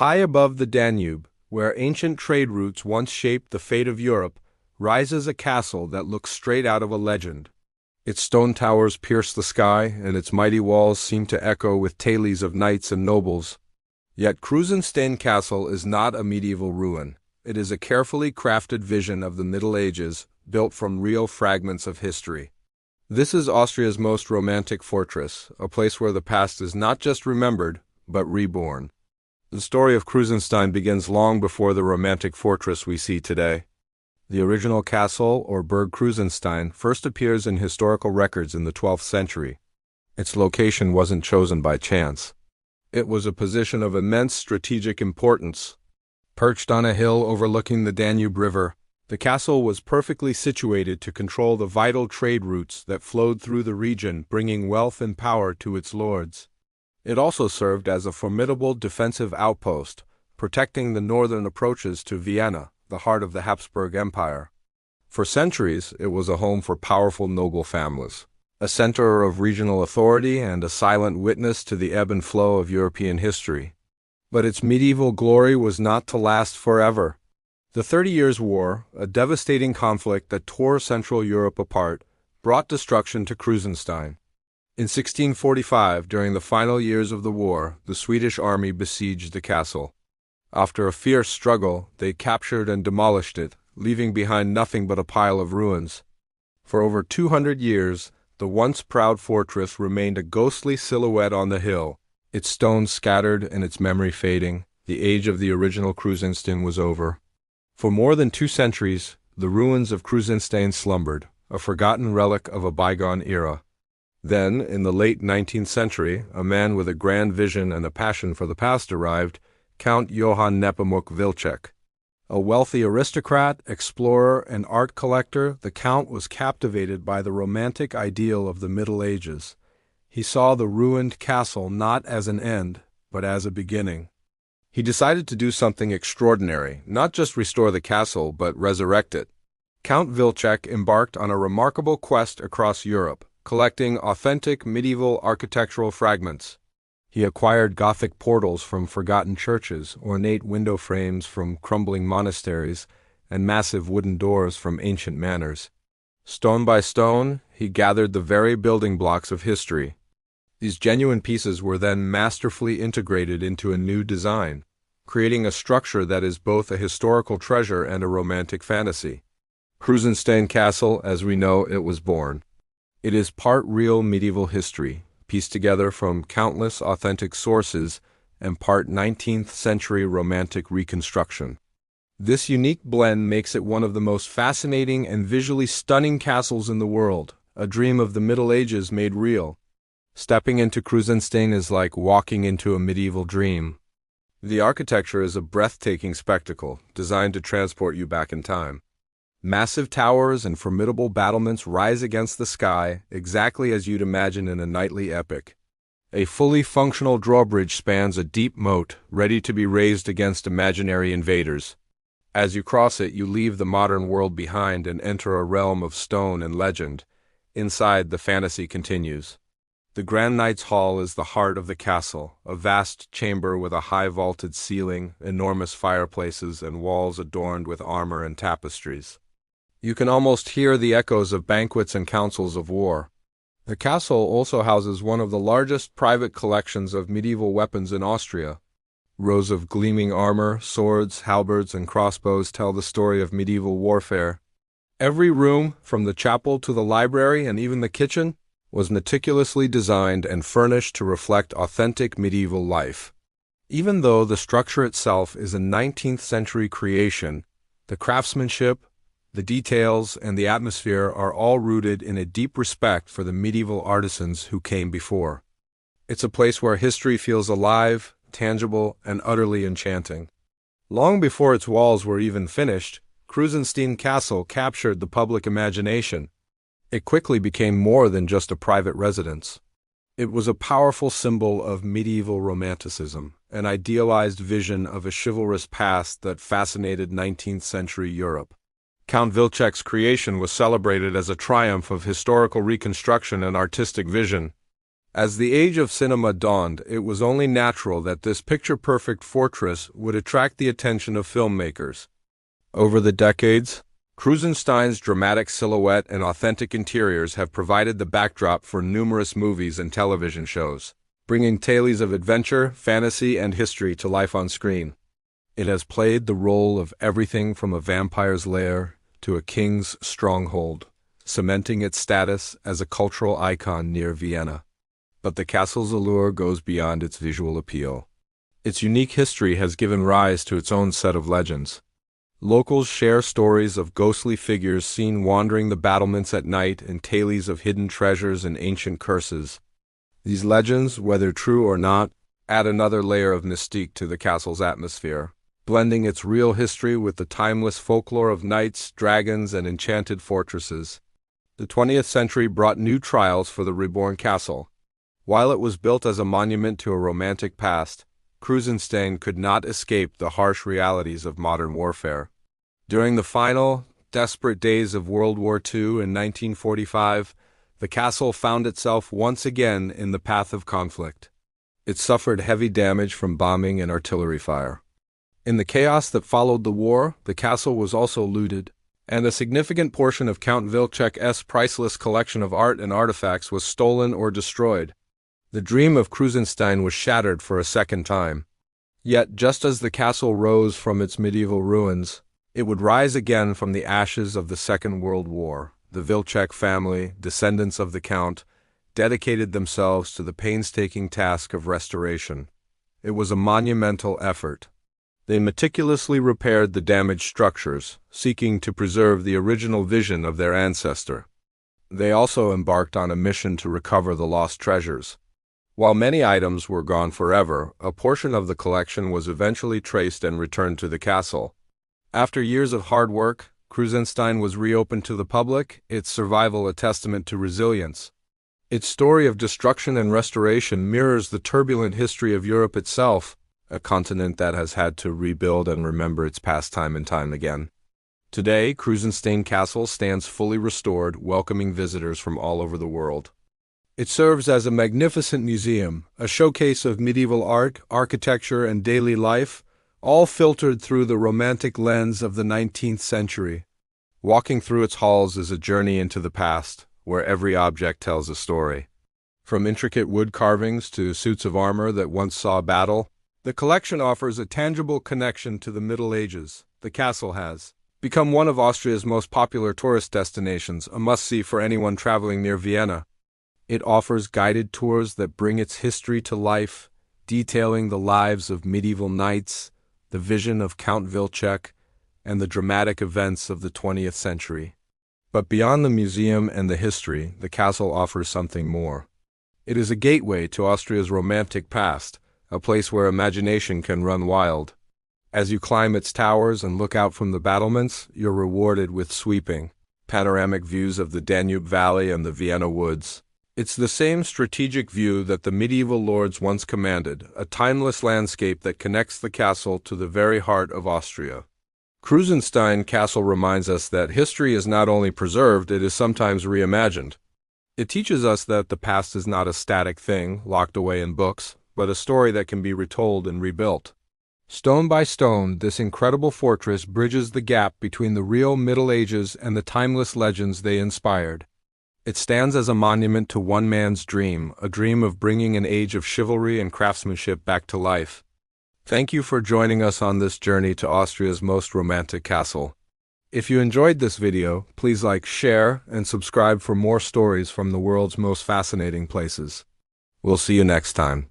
High above the Danube, where ancient trade routes once shaped the fate of Europe, rises a castle that looks straight out of a legend. Its stone towers pierce the sky, and its mighty walls seem to echo with tales of knights and nobles. Yet Kreuzenstein Castle is not a medieval ruin. It is a carefully crafted vision of the Middle Ages, built from real fragments of history. This is Austria's most romantic fortress, a place where the past is not just remembered, but reborn. The story of Kreuzenstein begins long before the romantic fortress we see today. The original castle, or Burg Kreuzenstein, first appears in historical records in the 12th century. Its location wasn't chosen by chance. It was a position of immense strategic importance. Perched on a hill overlooking the Danube River, the castle was perfectly situated to control the vital trade routes that flowed through the region, bringing wealth and power to its lords. It also served as a formidable defensive outpost, protecting the northern approaches to Vienna, the heart of the Habsburg Empire. For centuries, it was a home for powerful noble families, a center of regional authority and a silent witness to the ebb and flow of European history. But its medieval glory was not to last forever. The 30 Years' War, a devastating conflict that tore Central Europe apart, brought destruction to Kreuzenstein. In 1645, during the final years of the war, the Swedish army besieged the castle. After a fierce struggle, they captured and demolished it, leaving behind nothing but a pile of ruins. For over 200 years, the once proud fortress remained a ghostly silhouette on the hill, its stones scattered and its memory fading. The age of the original Kreuzenstein was over. For more than 2 centuries, the ruins of Kreuzenstein slumbered, a forgotten relic of a bygone era. Then, in the late 19th century, a man with a grand vision and a passion for the past arrived, Count Johann Nepomuk Wilczek. A wealthy aristocrat, explorer, and art collector, the Count was captivated by the romantic ideal of the Middle Ages. He saw the ruined castle not as an end, but as a beginning. He decided to do something extraordinary, not just restore the castle, but resurrect it. Count Wilczek embarked on a remarkable quest across Europe, collecting authentic medieval architectural fragments. He acquired Gothic portals from forgotten churches, ornate window frames from crumbling monasteries, and massive wooden doors from ancient manors. Stone by stone, he gathered the very building blocks of history. These genuine pieces were then masterfully integrated into a new design, creating a structure that is both a historical treasure and a romantic fantasy. Kreuzenstein Castle, as we know, it was born. It is part real medieval history, pieced together from countless authentic sources, and part 19th century romantic reconstruction. This unique blend makes it one of the most fascinating and visually stunning castles in the world, a dream of the Middle Ages made real. Stepping into Kreuzenstein is like walking into a medieval dream. The architecture is a breathtaking spectacle, designed to transport you back in time. Massive towers and formidable battlements rise against the sky, exactly as you'd imagine in a knightly epic. A fully functional drawbridge spans a deep moat, ready to be raised against imaginary invaders. As you cross it, you leave the modern world behind and enter a realm of stone and legend. Inside, the fantasy continues. The Grand Knight's Hall is the heart of the castle, a vast chamber with a high vaulted ceiling, enormous fireplaces, and walls adorned with armor and tapestries. You can almost hear the echoes of banquets and councils of war. The castle also houses one of the largest private collections of medieval weapons in Austria. Rows of gleaming armor, swords, halberds, and crossbows tell the story of medieval warfare. Every room, from the chapel to the library and even the kitchen, was meticulously designed and furnished to reflect authentic medieval life. Even though the structure itself is a 19th century creation, the craftsmanship, the details, and the atmosphere are all rooted in a deep respect for the medieval artisans who came before. It's a place where history feels alive, tangible, and utterly enchanting. Long before its walls were even finished, Kreuzenstein Castle captured the public imagination. It quickly became more than just a private residence. It was a powerful symbol of medieval romanticism, an idealized vision of a chivalrous past that fascinated 19th century Europe. Count Wilczek's creation was celebrated as a triumph of historical reconstruction and artistic vision. As the age of cinema dawned, it was only natural that this picture-perfect fortress would attract the attention of filmmakers. Over the decades, Kreuzenstein's dramatic silhouette and authentic interiors have provided the backdrop for numerous movies and television shows, bringing tales of adventure, fantasy, and history to life on screen. It has played the role of everything from a vampire's lair to a king's stronghold, cementing its status as a cultural icon near Vienna. But the castle's allure goes beyond its visual appeal. Its unique history has given rise to its own set of legends. Locals share stories of ghostly figures seen wandering the battlements at night and tales of hidden treasures and ancient curses. These legends, whether true or not, add another layer of mystique to the castle's atmosphere, blending its real history with the timeless folklore of knights, dragons, and enchanted fortresses. The 20th century brought new trials for the reborn castle. While it was built as a monument to a romantic past, Kreuzenstein could not escape the harsh realities of modern warfare. During the final, desperate days of World War II in 1945, the castle found itself once again in the path of conflict. It suffered heavy damage from bombing and artillery fire. In the chaos that followed the war, the castle was also looted, and a significant portion of Count Wilczek's priceless collection of art and artifacts was stolen or destroyed. The dream of Kreuzenstein was shattered for a second time. Yet, just as the castle rose from its medieval ruins, it would rise again from the ashes of the Second World War. The Wilczek family, descendants of the Count, dedicated themselves to the painstaking task of restoration. It was a monumental effort. They meticulously repaired the damaged structures, seeking to preserve the original vision of their ancestor. They also embarked on a mission to recover the lost treasures. While many items were gone forever, a portion of the collection was eventually traced and returned to the castle. After years of hard work, Kreuzenstein was reopened to the public, its survival a testament to resilience. Its story of destruction and restoration mirrors the turbulent history of Europe itself, a continent that has had to rebuild and remember its past time and time again. Today, Kreuzenstein Castle stands fully restored, welcoming visitors from all over the world. It serves as a magnificent museum, a showcase of medieval art, architecture, and daily life, all filtered through the romantic lens of the 19th century. Walking through its halls is a journey into the past, where every object tells a story. From intricate wood carvings to suits of armor that once saw battle, the collection offers a tangible connection to the Middle Ages. The castle has become one of Austria's most popular tourist destinations, a must-see for anyone traveling near Vienna. It offers guided tours that bring its history to life, detailing the lives of medieval knights, the vision of Count Wilczek, and the dramatic events of the 20th century. But beyond the museum and the history, the castle offers something more. It is a gateway to Austria's romantic past, a place where imagination can run wild. As you climb its towers and look out from the battlements, you're rewarded with sweeping, panoramic views of the Danube Valley and the Vienna woods. It's the same strategic view that the medieval lords once commanded, a timeless landscape that connects the castle to the very heart of Austria. Kreuzenstein Castle reminds us that history is not only preserved, it is sometimes reimagined. It teaches us that the past is not a static thing, locked away in books, but a story that can be retold and rebuilt. Stone by stone, this incredible fortress bridges the gap between the real Middle Ages and the timeless legends they inspired. It stands as a monument to one man's dream, a dream of bringing an age of chivalry and craftsmanship back to life. Thank you for joining us on this journey to Austria's most romantic castle. If you enjoyed this video, please like, share, and subscribe for more stories from the world's most fascinating places. We'll see you next time.